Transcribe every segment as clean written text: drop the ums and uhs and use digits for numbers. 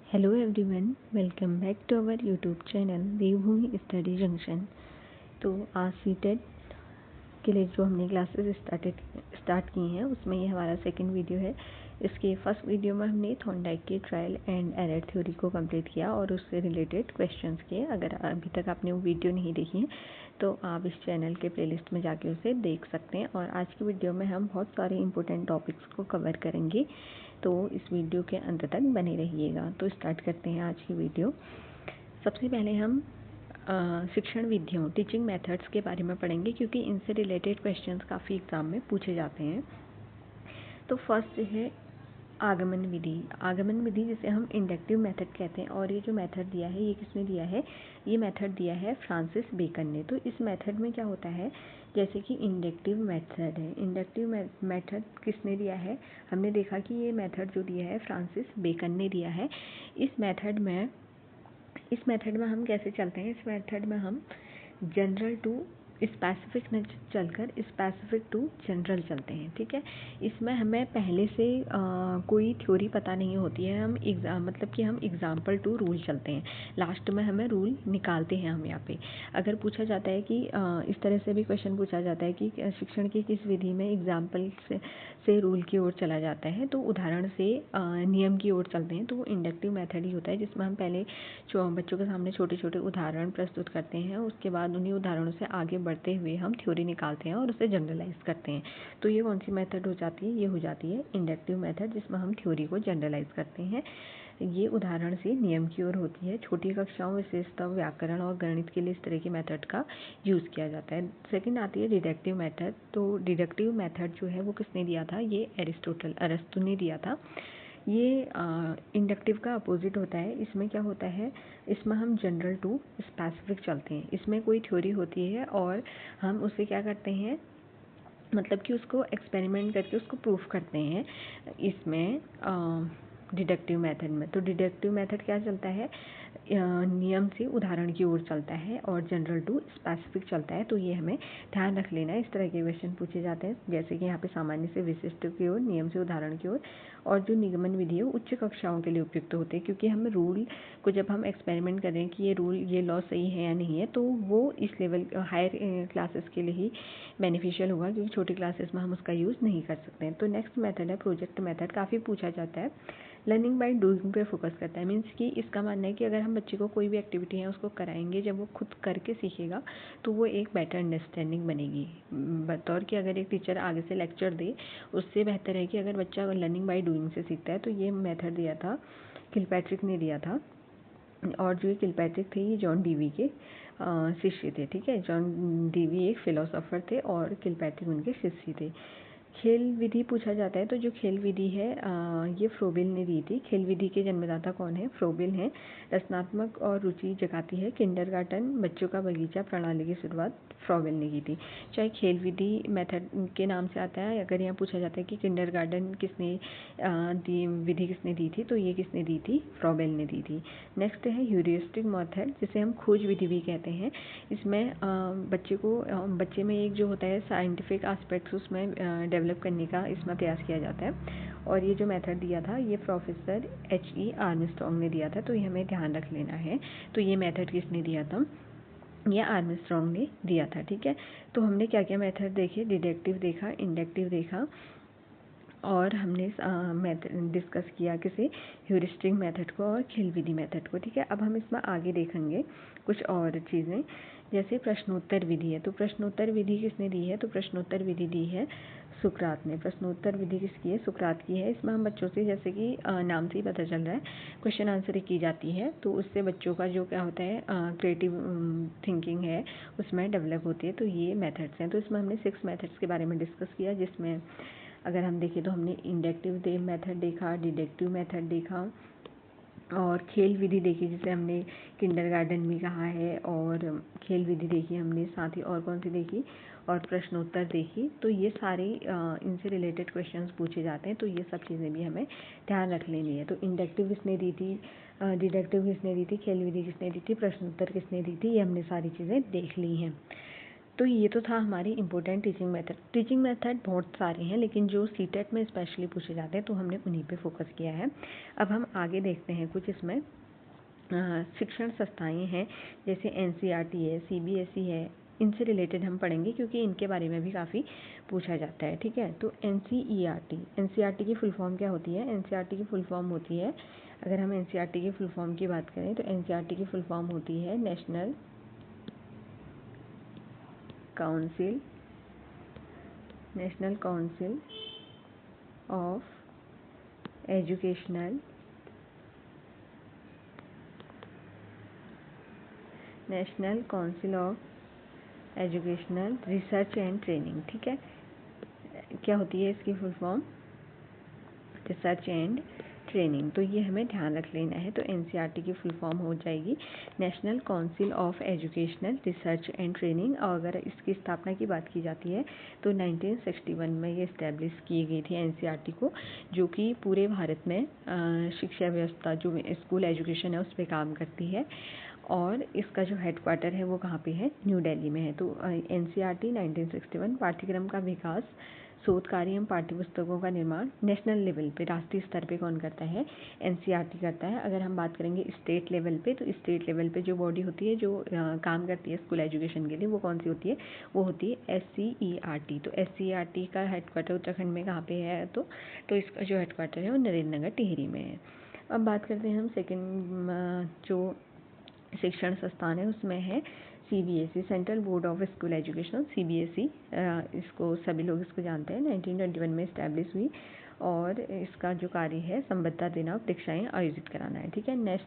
Hello everyone, welcome back to our YouTube channel Devbhoomi study junction. तो आज CTET के लिए जो हमने क्लासेस स्टार्ट की हैं उसमें ये हमारा सेकंड वीडियो है। इसके फर्स्ट वीडियो में हमने थॉर्नडाइक की ट्रायल एंड एरर थ्योरी को कंप्लीट किया और उससे रिलेटेड क्वेश्चंस किए। अगर अभी तक आपने वो वीडियो नहीं देखी है तो आप इस चैनल के प्लेलिस्ट में जाके उसे देख सकते हैं। और आज की वीडियो में हम बहुत सारे इंपॉर्टेंट टॉपिक्स को कवर करेंगे, तो इस वीडियो के अंत तक बने रहिएगा। तो स्टार्ट करते हैं आज की वीडियो। सबसे पहले हम शिक्षण विधियों टीचिंग मेथड्स के बारे में पढ़ेंगे, क्योंकि इनसे रिलेटेड क्वेश्चंस काफ़ी एग्जाम में पूछे जाते हैं। तो फर्स्ट है आगमन विधि। आगमन विधि जिसे हम इंडक्टिव मेथड कहते हैं, और ये जो मेथड दिया है ये किसने दिया है? ये मेथड दिया है फ्रांसिस बेकन ने। तो इस मेथड में क्या होता है, जैसे कि इंडक्टिव मेथड है, इंडक्टिव मेथड किसने दिया है? हमने देखा कि ये मेथड जो दिया है फ्रांसिस बेकन ने दिया है। इस मेथड में हम कैसे चलते हैं? इस मेथड में हम जनरल टू स्पेसिफिक न चलकर स्पेसिफिक टू जनरल चलते हैं, ठीक है। इसमें हमें पहले से कोई थ्योरी पता नहीं होती है, हम मतलब कि हम एग्जाम्पल टू रूल चलते हैं। लास्ट में हमें रूल निकालते हैं हम यहाँ पे। अगर पूछा जाता है कि इस तरह से भी क्वेश्चन पूछा जाता है कि शिक्षण की किस विधि में एग्जाम्पल से रूल की ओर चला जाता है, तो उदाहरण से नियम की ओर चलते हैं। तो वो इंडक्टिव मेथड ही होता है, जिसमें हम पहले बच्चों के सामने छोटे छोटे उदाहरण प्रस्तुत करते हैं, उसके बाद उन्हीं उदाहरणों से आगे बढ़ते हुए हम थ्योरी निकालते हैं और उसे जनरलाइज करते हैं। तो ये कौन सी मेथड हो जाती है? ये हो जाती है इंडक्टिव मेथड, जिसमें हम थ्योरी को जनरलाइज करते हैं। ये उदाहरण से नियम की ओर होती है। छोटी कक्षाओं विशेषतः व्याकरण और गणित के लिए इस तरह की मेथड का यूज़ किया जाता है। सेकंड आती है डिडक्टिव मेथड। तो डिडक्टिव मेथड जो है वो किसने दिया था? ये अरस्तु ने दिया था। ये इंडक्टिव का अपोजिट होता है। इसमें क्या होता है? इसमें हम जनरल टू स्पेसिफिक चलते हैं। इसमें कोई थ्योरी होती है और हम उसे क्या करते हैं, मतलब कि उसको एक्सपेरिमेंट करके उसको प्रूफ करते हैं इसमें डिडक्टिव मेथड में। तो डिडक्टिव मेथड क्या चलता है? नियम से उदाहरण की ओर चलता है और जनरल टू स्पेसिफिक चलता है। तो ये हमें ध्यान रख लेना है। इस तरह के क्वेश्चन पूछे जाते हैं, जैसे कि यहाँ पे सामान्य से विशिष्ट की ओर, नियम से उदाहरण की ओर, और जो निगमन विधि है उच्च कक्षाओं के लिए उपयुक्त होते हैं, क्योंकि हम रूल को जब हम एक्सपेरिमेंट करें कि ये लॉ सही है या नहीं है, तो वो इस लेवल हायर क्लासेस के लिए ही बेनिफिशियल होगा, क्योंकि छोटी क्लासेस में हम उसका यूज़ नहीं कर सकते हैं। तो नेक्स्ट मेथड है प्रोजेक्ट मेथड। काफ़ी पूछा जाता है। लर्निंग बाय डूइंग पे फोकस करता है। मीन्स कि इसका मानना है कि अगर हम बच्चे को कोई भी एक्टिविटी है उसको कराएंगे, जब वो खुद करके सीखेगा तो वो एक बेटर अंडरस्टैंडिंग बनेगी। बतौर कि अगर एक टीचर आगे से लेक्चर दे, उससे बेहतर है कि अगर बच्चा लर्निंग बाय डूइंग से सीखता है। तो ये मेथड दिया था, किलपैट्रिक ने दिया था। और जो किलपैट्रिक थे ये जॉन डीवी के शिष्य थे, ठीक है। जॉन डीवी एक फिलोसोफर थे और किलपैट्रिक उनके शिष्य थे। खेल विधि पूछा जाता है। तो जो खेल विधि है ये फ्रोबेल ने दी थी। खेल विधि के जन्मदाता कौन है? फ्रोबेल हैं। रचनात्मक और रुचि जगाती है। किंडरगार्टन बच्चों का बगीचा प्रणाली की शुरुआत फ्रोबेल ने की थी। चाहे खेल विधि मेथड के नाम से आता है, अगर यहाँ पूछा जाता है कि किंडरगार्टन विधि किसने दी थी, तो ये किसने दी थी? फ्रोबेल ने दी थी। नेक्स्ट है ह्यूरिस्टिक मेथड, जिसे हम खोज विधि भी कहते हैं। इसमें बच्चे में एक जो होता है साइंटिफिक एस्पेक्ट्स उसमें डेवलप करने का इसमें प्रयास किया जाता है। और ये जो मेथड दिया था ये प्रोफेसर H.E. आर्मस्ट्रॉन्ग ने दिया था। तो ये हमें ध्यान रख लेना है। तो ये मेथड किसने दिया था? ये आर्मस्ट्रॉन्ग ने दिया था, ठीक है। तो हमने क्या क्या मेथड देखे? डिडक्टिव देखा, इंडक्टिव देखा, और हमने डिस्कस किया किसे? ह्यूरिस्टिक मेथड को और खेल विधि मेथड को, ठीक है। अब हम इसमें आगे देखेंगे कुछ और चीज़ें, जैसे प्रश्नोत्तर विधि है। तो प्रश्नोत्तर विधि किसने दी है? तो प्रश्नोत्तर विधि दी है सुकरात ने। प्रश्नोत्तर विधि किसकी है? सुकरात की है। इसमें हम बच्चों से, जैसे कि नाम से ही पता चल रहा है, क्वेश्चन आंसर की जाती है। तो उससे बच्चों का जो क्या होता है क्रिएटिव थिंकिंग है उसमें डेवलप होती है। तो ये मेथड्स हैं। तो इसमें हमने 6 मेथड्स के बारे में डिस्कस किया, जिसमें अगर हम देखें तो हमने इंडक्टिव मेथड देखा, डिडक्टिव मेथड देखा, और खेल विधि देखी जिसे हमने किंडरगार्टन भी कहा है, और खेल विधि देखी हमने, साथ ही और कौन सी देखी? और प्रश्नोत्तर देखी। तो ये सारे इनसे रिलेटेड क्वेश्चंस पूछे जाते हैं। तो ये सब चीज़ें भी हमें ध्यान रख लेनी है। तो इंडक्टिव किसने दी थी, डिडक्टिव किसने दी थी, खेल विधि किसने दी थी, प्रश्नोत्तर किसने दी थी, ये हमने सारी चीज़ें देख ली हैं। तो ये तो था हमारी important teaching method. Teaching method बहुत सारे हैं, लेकिन जो सीटेट में स्पेशली पूछे जाते हैं तो हमने उन्हीं पे फोकस किया है। अब हम आगे देखते हैं कुछ इसमें शिक्षण संस्थाएं हैं, जैसे एनसीईआरटी है, सीबीएसई है, इनसे रिलेटेड हम पढ़ेंगे क्योंकि इनके बारे में भी काफ़ी पूछा जाता है। ठीक है, तो एनसीईआरटी की फुल फॉर्म क्या होती है? एनसीईआरटी की फुल फॉर्म होती है, अगर हम एनसीईआरटी की फुल फॉर्म की बात करें तो एनसीईआरटी की फुल फॉर्म होती है national council of educational research and training. ठीक है, क्या होती है इसकी full form? Research and training. तो ये हमें ध्यान रख लेना है। तो एनसीईआरटी की फुल फॉर्म हो जाएगी national council of educational research and training. और अगर इसकी स्थापना की बात की जाती है तो 1961 में ये इस्टेब्लिश की गई थी एनसीईआरटी को, जो कि पूरे भारत में शिक्षा व्यवस्था जो स्कूल एजुकेशन है उस पर काम करती है। और इसका जो हेडक्वार्टर है वो कहाँ पे है? न्यू दिल्ली में है। तो एनसीईआरटी 1961 पाठ्यक्रम का विकास, शोध कार्य एवं पाठ्यपुस्तकों का निर्माण नेशनल लेवल पे, राष्ट्रीय स्तर पे कौन करता है? एनसीईआरटी करता है। अगर हम बात करेंगे स्टेट लेवल पे, तो स्टेट लेवल पे जो बॉडी होती है जो काम करती है स्कूल एजुकेशन के लिए, वो कौन सी होती है? वो होती है एससीईआरटी। तो एससीईआरटी का हेडक्वार्टर उत्तराखंड में कहाँ पे है? तो इसका जो हेडक्वार्टर है वो नरेंद्र नगर टिहरी में है। अब बात करते हैं हम सेकेंड जो शिक्षण संस्थान है उसमें है CBSE, central board of school education. CBSE इसको सभी लोग इसको जानते हैं, 1921 में इस्टेब्लिश हुई और इसका जो कार्य है संबद्धता देना और परीक्षाएं आयोजित कराना है। ठीक है,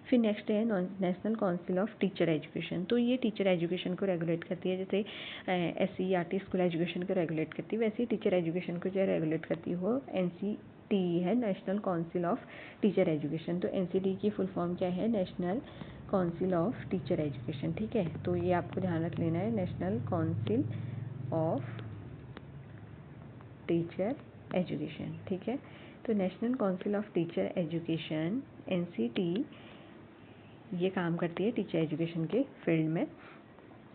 फिर नेक्स्ट है national council of teacher education. तो ये टीचर एजुकेशन को रेगुलेट करती है, जैसे एससीईआरटी स्कूल एजुकेशन को रेगुलेट करती है, वैसे ही टीचर एजुकेशन को जो रेगुलेट करती हो एनसीटी है, national council of teacher education. तो एनसीटी की फुल फॉर्म क्या है? National council of teacher education. ठीक है, तो ये आपको ध्यान रख लेना है, national council of teacher education. ठीक है, तो national council of teacher education NCT ये काम करती है टीचर एजुकेशन के फील्ड में।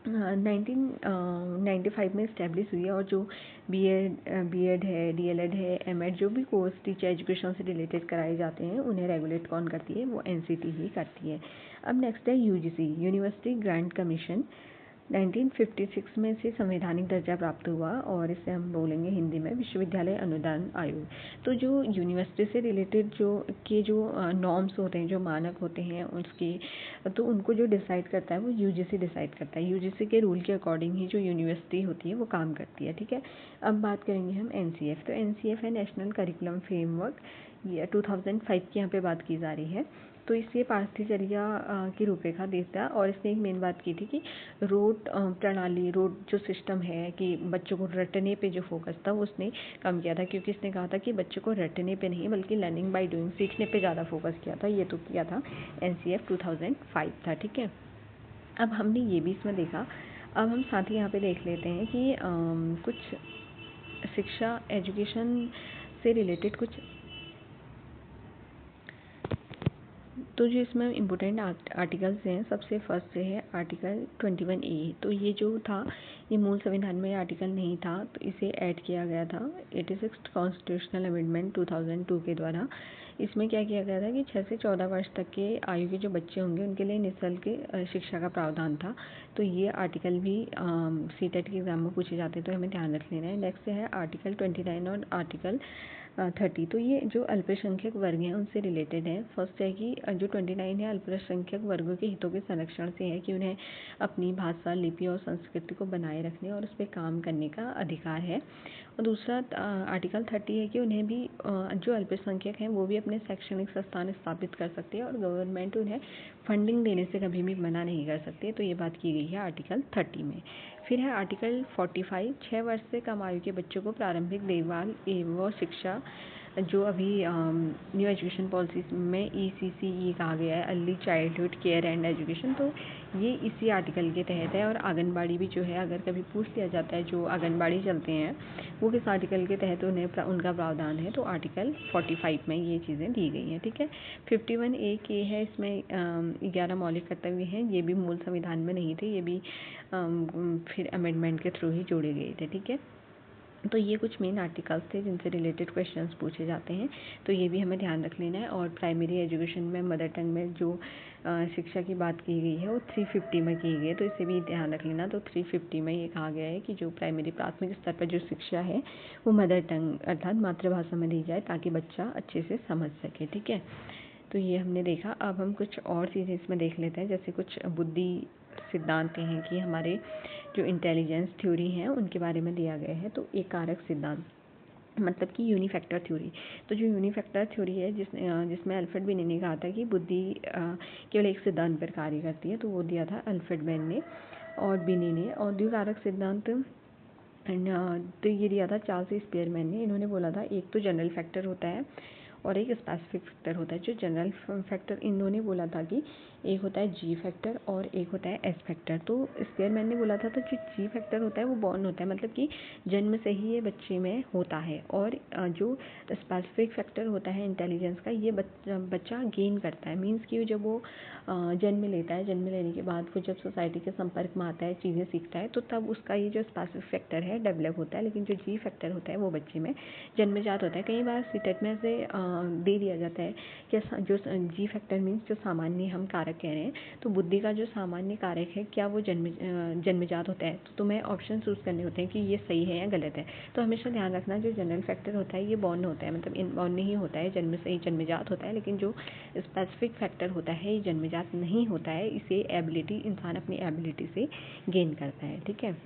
1995 में इस्टेब्लिश हुई है और जो बीएड है, डीएलएड है, एमएड, जो भी कोर्स टीचर एजुकेशन से रिलेटेड कराए जाते हैं उन्हें रेगुलेट कौन करती है? वो एनसीटी ही करती है। अब नेक्स्ट है यूजीसी, यूनिवर्सिटी ग्रांट कमीशन। 1956 में इसे संवैधानिक दर्जा प्राप्त हुआ और इसे हम बोलेंगे हिंदी में विश्वविद्यालय अनुदान आयोग। तो जो यूनिवर्सिटी से रिलेटेड जो नॉर्म्स होते हैं, जो मानक होते हैं उसके, तो उनको जो डिसाइड करता है वो यूजीसी डिसाइड करता है। यूजीसी के रूल के अकॉर्डिंग ही जो यूनिवर्सिटी होती है वो काम करती है। ठीक है, अब बात करेंगे हम एनसीएफ। तो एनसीएफ है नेशनल करिकुलम फ्रेमवर्क, ये 2005 की यहाँ पे बात की जा रही है। तो इससे पाठ्यचर्या की रूपरेखा देता है और इसने एक मेन बात की थी कि रोट प्रणाली, रोट जो सिस्टम है कि बच्चों को रटने पे जो फोकस था वो उसने कम किया था, क्योंकि इसने कहा था कि बच्चों को रटने पे नहीं बल्कि लर्निंग बाय डूइंग, सीखने पे ज़्यादा फोकस किया था। ये तो किया था एनसीएफ 2005 था। ठीक है, अब हमने ये भी इसमें देखा। अब हम साथ ही यहाँ पे देख लेते हैं कि कुछ शिक्षा एजुकेशन से रिलेटेड कुछ, तो जो इसमें इम्पोर्टेंट आर्टिकल्स हैं, सबसे फर्स्ट से है आर्टिकल 21A। तो ये जो था ये मूल संविधान में आर्टिकल नहीं था, तो इसे ऐड किया गया था 86 कॉन्स्टिट्यूशनल अमेंडमेंट 2002 के द्वारा। इसमें क्या किया गया था कि 6 से 14 वर्ष तक के आयु के जो बच्चे होंगे उनके लिए निःशुल्क शिक्षा का प्रावधान था। तो ये आर्टिकल भी सीटेट के एग्जाम में पूछे जाते हैं, तो हमें ध्यान रख लेना है। नेक्स्ट है आर्टिकल 29 और आर्टिकल 30। तो ये जो अल्पसंख्यक वर्ग हैं उनसे रिलेटेड है। फर्स्ट है कि जो 29 है अल्पसंख्यक वर्गों के हितों के संरक्षण से है कि उन्हें अपनी भाषा, लिपि और संस्कृति को बनाए रखने और उस पर काम करने का अधिकार है। और दूसरा आर्टिकल 30 है कि उन्हें भी जो अल्पसंख्यक हैं वो भी अपने शैक्षणिक संस्थान स्थापित कर सकते हैं और गवर्नमेंट उन्हें फंडिंग देने से कभी भी मना नहीं कर सकती। तो ये बात की गई है आर्टिकल 30 में। फिर है आर्टिकल 45, 6 वर्ष से कम आयु के बच्चों को प्रारंभिक देखभाल एवं शिक्षा जो अभी न्यू एजुकेशन पॉलिसी में ECCE कहा गया है, early childhood care and education, तो ये इसी आर्टिकल के तहत है। और आंगनबाड़ी भी जो है, अगर कभी पूछ लिया जाता है जो आंगनबाड़ी चलते हैं वो किस आर्टिकल के तहत उन्हें उनका प्रावधान है, तो आर्टिकल 45 में ये चीज़ें दी गई हैं, ठीक है। 51A के है, इसमें 11 मौलिक कर्तव्य हैं, ये भी मूल संविधान में नहीं थे, ये भी फिर अमेंडमेंट के थ्रू ही जोड़े गए थे, ठीक है। तो ये कुछ मेन आर्टिकल्स थे जिनसे रिलेटेड क्वेश्चंस पूछे जाते हैं, तो ये भी हमें ध्यान रख लेना है। और प्राइमरी एजुकेशन में मदर टंग में जो शिक्षा की बात की गई है वो 350 में की गई है, तो इसे भी ध्यान रख लेना। तो 350 में ये कहा गया है कि जो प्राइमरी प्राथमिक स्तर पर जो शिक्षा है वो मदर टंग अर्थात मातृभाषा में दी जाए ताकि बच्चा अच्छे से समझ सके, ठीक है। तो ये हमने देखा। अब हम कुछ और चीज़ें इसमें देख लेते हैं, जैसे कुछ बुद्धि सिद्धांत हैं कि हमारे जो इंटेलिजेंस थ्योरी हैं उनके बारे में दिया गया है। तो एक कारक सिद्धांत मतलब कि यूनिफैक्टर थ्योरी, तो जो यूनिफैक्टर थ्योरी है जिसमें अल्फ्रेड बिने ने कहा था कि बुद्धि केवल एक सिद्धांत पर कार्य करती है, तो वो दिया था अल्फ्रेड बेन ने और बिने ने। और द्विकारक सिद्धांत तो ये दिया था चार्ल्स स्पीयरमैन ने। इन्होंने बोला था एक तो जनरल फैक्टर होता है और एक स्पेसिफिक फैक्टर होता है। जो जनरल फैक्टर इन्होंने बोला था कि एक होता है जी फैक्टर और एक होता है एस फैक्टर। तो स्पीयरमैन ने बोला था तो जो जी फैक्टर होता है वो बॉर्न होता है, मतलब कि जन्म से ही ये बच्चे में होता है। और जो स्पेसिफिक फैक्टर होता है इंटेलिजेंस का, ये बच्चा गेन करता है, मीन्स कि जब वो जन्म लेता है, जन्म लेने के बाद वो जब सोसाइटी के संपर्क में आता है, चीज़ें सीखता है, तो तब उसका ये जो स्पेसिफिक फैक्टर है डेवलप होता है। लेकिन जो जी फैक्टर होता है वो बच्चे में जन्मजात होता है। कई बार सीटेट में से दे दिया जाता है कि जो जी फैक्टर मीन्स जो सामान्य हम कारक कह रहे हैं, तो बुद्धि का जो सामान्य कारक है क्या वो जन्मजात होता है, तो तुम्हें ऑप्शन चूज़ करने होते हैं कि ये सही है या गलत है। तो हमेशा ध्यान रखना जो जनरल फैक्टर होता है ये बॉर्न होता है, मतलब इनबॉर्न नहीं होता है, जन्म से ही जन्मजात होता है। लेकिन जो स्पेसिफिक फैक्टर होता है ये जन्मजात नहीं होता है, इसे एबिलिटी इंसान अपनी एबिलिटी से गेन करता है, ठीक है।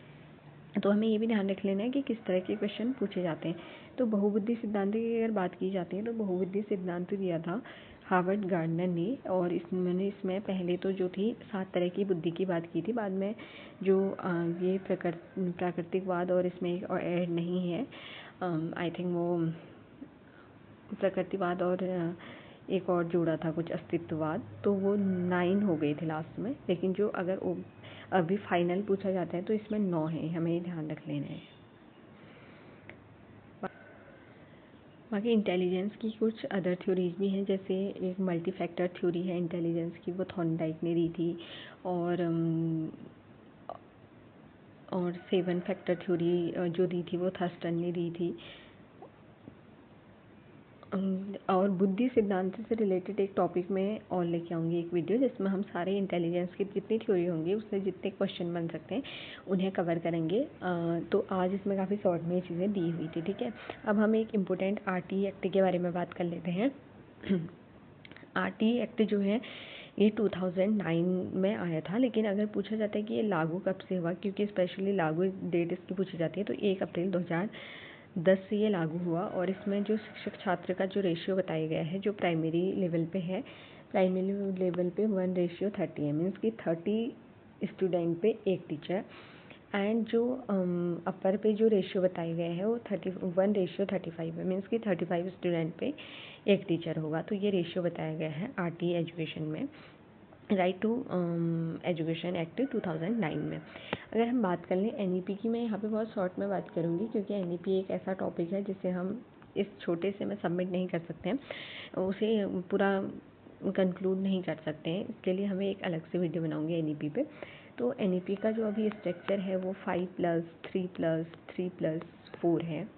तो हमें ये भी ध्यान रख लेना है कि किस तरह के क्वेश्चन पूछे जाते हैं। तो बहुबुद्धि सिद्धांत की अगर बात की जाती है तो बहुबुद्धि सिद्धांत दिया था हार्वर्ड गार्डनर ने। और इसमें पहले तो जो थी 7 तरह की बुद्धि की बात की थी, बाद में जो ये प्राकृतिकवाद और इसमें ऐड नहीं है, आई थिंक वो प्रकृतिवाद और एक और जोड़ा था कुछ अस्तित्ववाद, तो वो 9 हो गए थे लास्ट में। लेकिन जो अगर अभी फाइनल पूछा जाता है तो इसमें 9 है, हमें ये ध्यान रख लेना है। बाकी इंटेलिजेंस की कुछ अदर थ्योरीज भी हैं, जैसे एक मल्टी फैक्टर थ्योरी है इंटेलिजेंस की, वो थॉर्नडाइक ने दी थी। और 7 फैक्टर थ्योरी जो दी थी वो थर्स्टन ने दी थी। और बुद्धि सिद्धांत से रिलेटेड एक टॉपिक में और लेके आऊँगी एक वीडियो, जिसमें हम सारे इंटेलिजेंस की जितनी थ्योरी होंगी उससे जितने क्वेश्चन बन सकते हैं उन्हें कवर करेंगे। तो आज इसमें काफ़ी शॉर्ट में ये चीज़ें दी हुई थी, ठीक है। अब हम एक इम्पोर्टेंट RT एक्ट के बारे में बात कर लेते हैं। RT एक्ट जो है ये 2009 में आया था, लेकिन अगर पूछा जाता है कि ये लागू कब से हुआ, क्योंकि स्पेशली लागू डेट इसकी पूछी जाती है, तो 1 अप्रैल 2010 से ये लागू हुआ। और इसमें जो शिक्षक छात्र का जो रेशियो बताया गया है, जो प्राइमरी लेवल पे है, प्राइमरी लेवल पे 1:30 है, मीन्स कि 30 स्टूडेंट पे 1 टीचर। एंड जो अपर पे जो रेशियो बताया गया है वो 1:35 है, मीन्स कि 35 स्टूडेंट पे 1 टीचर होगा। तो ये रेशियो बताया गया है RT एजुकेशन में, राइट टू एजुकेशन एक्ट 2009 में। अगर हम बात कर लें NEP की, मैं यहाँ पे बहुत शॉर्ट में बात करूँगी, क्योंकि NEP एक ऐसा टॉपिक है जिसे हम इस छोटे से में सबमिट नहीं कर सकते हैं, उसे पूरा कंक्लूड नहीं कर सकते हैं, इसके लिए हमें एक अलग से वीडियो बनाऊँगी NEP पे। तो NEP का जो अभी स्ट्रक्चर है वो 5+3+3+4 है।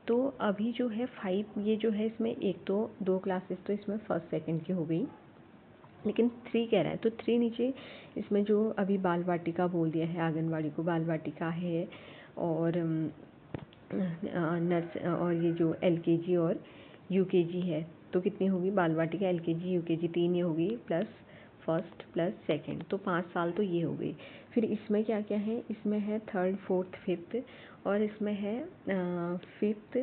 तो अभी जो है 5 ये जो है इसमें एक तो 2 क्लासेस तो इसमें फर्स्ट सेकंड की हो गई, लेकिन 3 कह रहा है, तो 3 नीचे इसमें जो अभी बाल वाटिका बोल दिया है, आंगनवाड़ी को बाल वाटिका है, और नर्स और ये जो LKG और UKG है, तो कितनी होगी बाल वाटिका LKG UKG 3 ये होगी, प्लस फर्स्ट प्लस सेकंड, तो 5 साल तो ये हो गई। फिर इसमें क्या क्या है, इसमें है 3rd 4th 5th, और इसमें है 5th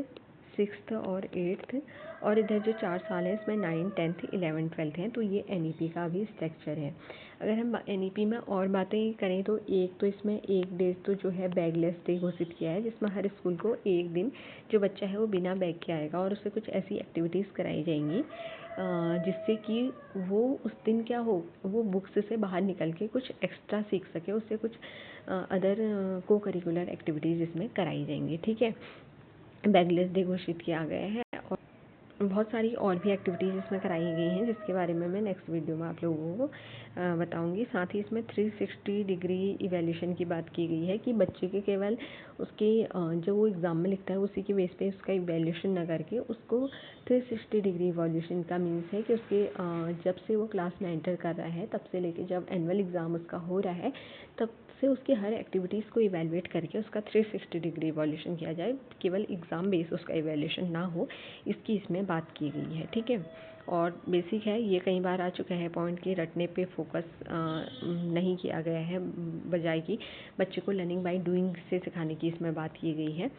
6th और 8th और इधर जो 4 साल है इसमें 9th 10th 11th 12th हैं, तो ये NEP का भी स्ट्रक्चर है। अगर हम NEP में और बातें करें तो एक तो इसमें एक डे तो जो है बैगलेस डे घोषित किया है, जिसमें हर स्कूल को एक दिन जो बच्चा है वो बिना बैग के आएगा और उससे कुछ ऐसी एक्टिविटीज़ कराई जाएंगी जिससे कि वो उस दिन क्या हो, वो बुक्स से बाहर निकल के कुछ एक्स्ट्रा सीख सके, उससे कुछ अदर को करिकुलर एक्टिविटीज़ इसमें कराई जाएंगी। ठीक है, बैगलेस डे घोषित किया गया है और बहुत सारी और भी एक्टिविटीज़ इसमें कराई गई हैं, जिसके बारे में मैं नेक्स्ट वीडियो में आप लोगों को बताऊंगी। साथ ही इसमें 360 डिग्री इवैल्यूएशन की बात की गई है कि बच्चे के केवल उसके जो वो एग्ज़ाम में लिखता है उसी के बेस पे उसका इवैल्यूएशन ना करके उसको 360 डिग्री इवैल्यूएशन का मीन्स है कि उसके जब से वो क्लास में एंटर कर रहा है तब से लेके जब एनुअल एग्ज़ाम उसका हो रहा है तब से उसकी हर एक्टिविटीज़ को इवैल्यूएट करके उसका 360 डिग्री इवैल्यूएशन किया जाए, केवल एग्ज़ाम बेस उसका इवैल्यूएशन ना हो, इसकी इसमें बात की गई है। ठीक है, और बेसिक है, ये कई बार आ चुका है पॉइंट कि रटने पे फोकस नहीं किया गया है, बजाय कि बच्चे को लर्निंग बाय डूइंग से सिखाने की इसमें बात की गई है।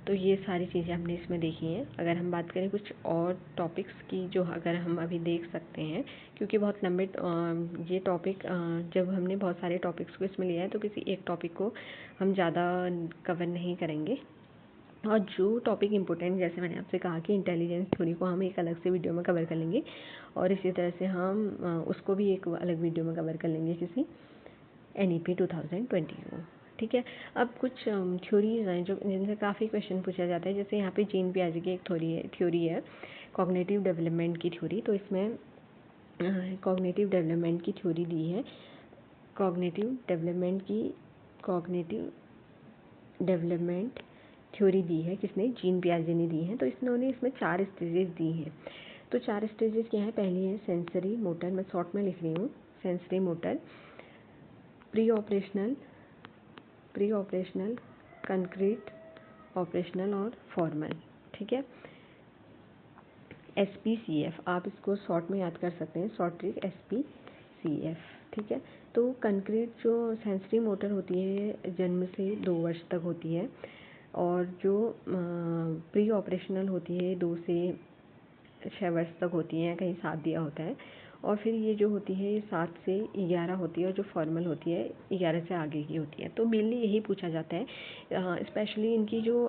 तो ये सारी चीज़ें हमने इसमें देखी हैं। अगर हम बात करें कुछ और टॉपिक्स की जो अगर हम अभी देख सकते हैं, क्योंकि बहुत लंबे ये टॉपिक जब हमने बहुत सारे टॉपिक्स को इसमें लिया है तो किसी एक टॉपिक को हम ज़्यादा कवर नहीं करेंगे, और जो टॉपिक इम्पोर्टेंट, जैसे मैंने आपसे कहा कि इंटेलिजेंस थ्योरी को हम एक अलग से वीडियो में कवर कर लेंगे और इसी तरह से हम उसको भी एक अलग वीडियो में कवर कर लेंगे किसी NEP 2020 को। ठीक है, अब कुछ थ्योरीज हैं जो जिनसे काफ़ी क्वेश्चन पूछा जाता है, जैसे यहाँ पे जीन पियाजे की एक थ्योरी है कॉग्निटिव डेवलपमेंट की थ्योरी। तो इसमें कॉग्निटिव डेवलपमेंट की थ्योरी दी है, कॉग्निटिव डेवलपमेंट थ्योरी दी है किसने, जीन पियाजे ने दी है। तो इन्होंने इसमें 4 स्टेजेस दी हैं। तो 4 स्टेजेस क्या है, पहली है सेंसरी मोटर, मैं शॉर्ट में लिख रही हूँ, sensory motor, pre operational, concrete, operational और फॉर्मल। ठीक है, SPCF आप इसको शॉर्ट में याद कर सकते हैं, शॉर्ट ट्रिक SPCF। ठीक है, तो कंक्रीट जो सेंसरी मोटर होती है जन्म से 2 वर्ष तक होती है, और जो प्री ऑपरेशनल होती है 2 से 6 वर्ष तक होती हैं, कहीं 7 दिया होता है, और फिर ये जो होती है ये 7 से 11 होती है, और जो फॉर्मल होती है 11 से आगे की होती है। तो मेनली यही पूछा जाता है, स्पेशली इनकी जो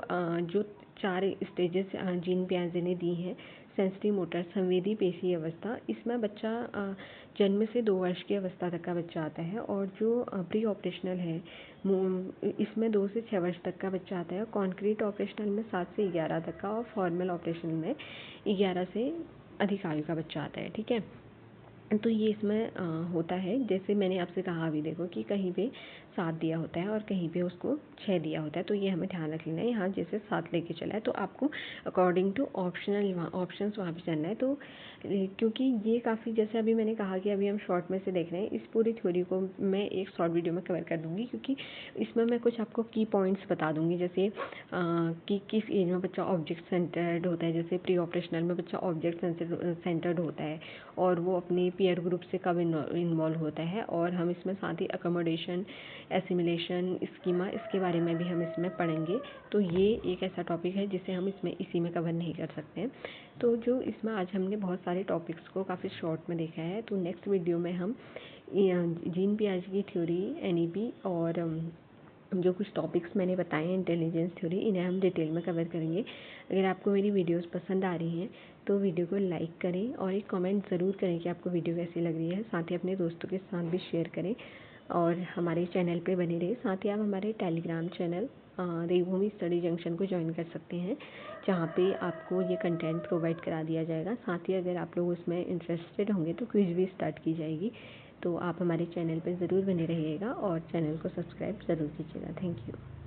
4 स्टेजेस जीन पियाजे ने दी हैं। सेंसरी मोटर संवेदी पेशी अवस्था, इसमें बच्चा जन्म से 2 वर्ष की अवस्था तक का बच्चा आता है, और जो प्री ऑपरेशनल है इसमें 2 से 6 वर्ष तक का बच्चा आता है, कॉन्क्रीट ऑपरेशनल में 7 से 11 तक का, और फॉर्मल ऑपरेशनल में 11 से अधिक आयु का बच्चा आता है। ठीक है, तो ये इसमें होता है, जैसे मैंने आपसे कहा अभी देखो कि कहीं पे 7 दिया होता है और कहीं पे उसको 6 दिया होता है, तो ये हमें ध्यान रख लेना है। यहाँ जैसे 7 लेके चला है तो आपको अकॉर्डिंग टू ऑप्शंस वहाँ पे चलना है। तो क्योंकि ये काफ़ी, जैसे अभी मैंने कहा कि अभी हम शॉर्ट में से देख रहे हैं, इस पूरी थ्योरी को मैं एक शॉर्ट वीडियो में कवर कर दूँगी, क्योंकि इसमें मैं कुछ आपको की पॉइंट्स बता दूँगी, जैसे कि किस एज में बच्चा ऑब्जेक्ट सेंटर्ड होता है, जैसे प्री ऑपरेशनल में बच्चा ऑब्जेक्ट सेंटर्ड होता है, और वो अपने पीयर ग्रुप से कब इन्वॉल्व होता है, और हम इसमें साथ ही अकोमोडेशन, एसिमिलेशन, स्कीमा, इसके बारे में भी हम इसमें पढ़ेंगे। तो ये एक ऐसा टॉपिक है जिसे हम इसमें इसी में कवर नहीं कर सकते हैं। तो जो इसमें आज हमने बहुत सारे टॉपिक्स को काफ़ी शॉर्ट में देखा है, तो नेक्स्ट वीडियो में हम जीन पियाजे की थ्योरी, NEP और जो कुछ टॉपिक्स मैंने बताए हैं इंटेलिजेंस थ्योरी, इन्हें हम डिटेल में कवर करेंगे। अगर आपको मेरी वीडियोस पसंद आ रही हैं तो वीडियो को लाइक करें और एक कमेंट ज़रूर करें कि आपको वीडियो कैसी लग रही है। साथ ही अपने दोस्तों के साथ भी शेयर करें और हमारे चैनल पे बने रहे। साथ ही आप हमारे Telegram channel Devbhoomi study junction को ज्वाइन कर सकते हैं, जहाँ पे आपको ये कंटेंट प्रोवाइड करा दिया जाएगा। साथ ही अगर आप लोग उसमें इंटरेस्टेड होंगे तो क्विज़ भी स्टार्ट की जाएगी। तो आप हमारे चैनल पर ज़रूर बने रहिएगा और चैनल को सब्सक्राइब ज़रूर कीजिएगा। Thank you.